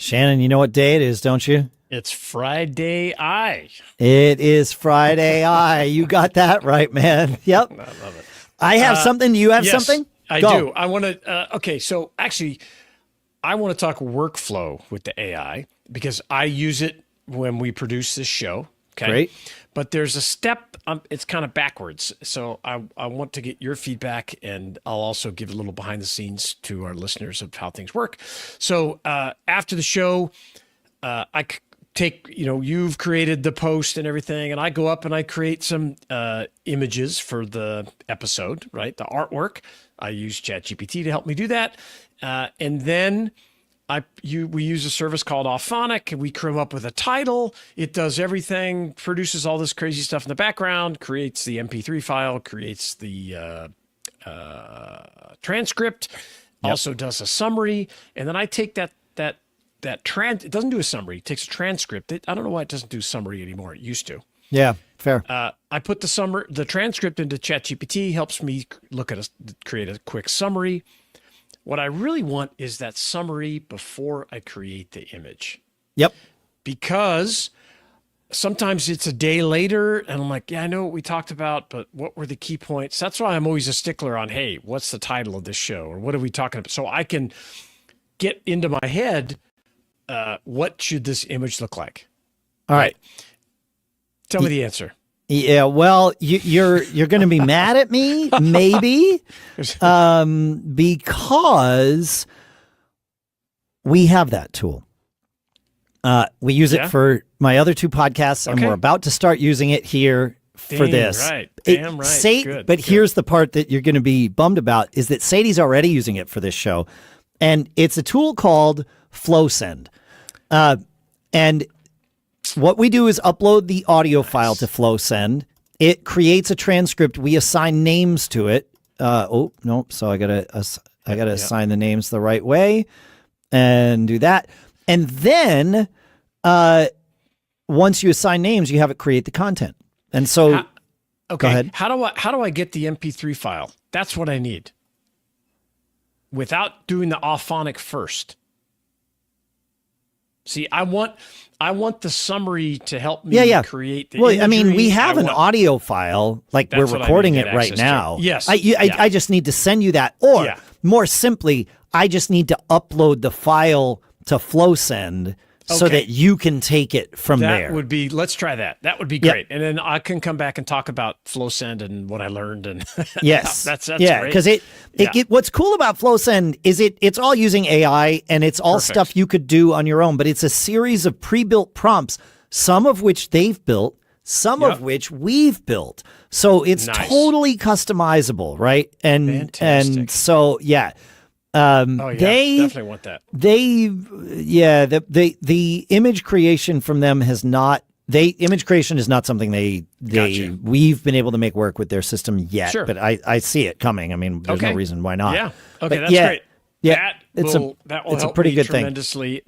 Shannon, you know what day it is, don't you? It's Friday Eye. It is Friday Eye. You got that right, man. Yep. I love it. I have something. Do you have Yes, something? I Go. do. I want to, okay, so actually, I want to talk workflow with the AI because I use it when we produce this show. Okay. Great. But there's a step, it's kind of backwards. So I want to get your feedback, and I'll also give a little behind the scenes to our listeners of how things work. So after the show, take, you've created the post and everything, and I go up and I create some images for the episode, right? The artwork. I use ChatGPT to help me do that. And then we use a service called Auphonic, and we come up with a title. It does everything, produces all this crazy stuff in the background, creates the MP3 file, creates the transcript, also does a summary, and then I take it doesn't do a summary, it takes a transcript. I don't know why it doesn't do summary anymore. It used to. Yeah, fair. I put the transcript into ChatGPT, helps me create a quick summary. What I really want is that summary before I create the image. Yep. Because sometimes it's a day later and I'm like, yeah, I know what we talked about, but what were the key points? That's why I'm always a stickler on, hey, what's the title of this show? Or what are we talking about? So I can get into my head, what should this image look like? All right. Tell me the answer. Yeah, well, you're going to be mad at me, maybe, because we have that tool. We use it for my other two podcasts, and we're about to start using it here for this. Right. Damn right. Good. But here's the part that you're going to be bummed about, is that Sadie's already using it for this show, and it's a tool called FlowSend. And what we do is upload the audio file to FlowSend. It creates a transcript. We assign names to it. So I gotta assign the names the right way and do that. And then once you assign names, you have it create the content. And so, go ahead. How do I get the MP3 file? That's what I need. Without doing the Auphonic first. See, I want the summary to help me create the imagery. I mean, we have an audio file, like we're recording it right now. Yes. I just need to send you that. Or more simply, I just need to upload the file to FlowSend so that you can take it from there. Let's try that. That would be great. And then I can come back and talk about FlowSend and what I learned. And yes, that's great. Because what's cool about FlowSend is it's all using AI, and it's all stuff you could do on your own, but it's a series of pre-built prompts, some of which they've built, some of which we've built. So it's totally customizable, right? And so definitely want that. The image creation from them image creation is not something we've been able to make work with their system yet. Sure. But I see it coming. I mean, there's no reason why not. Yeah. Okay, but that's great. Yeah, That will a pretty good thing. Tremendously.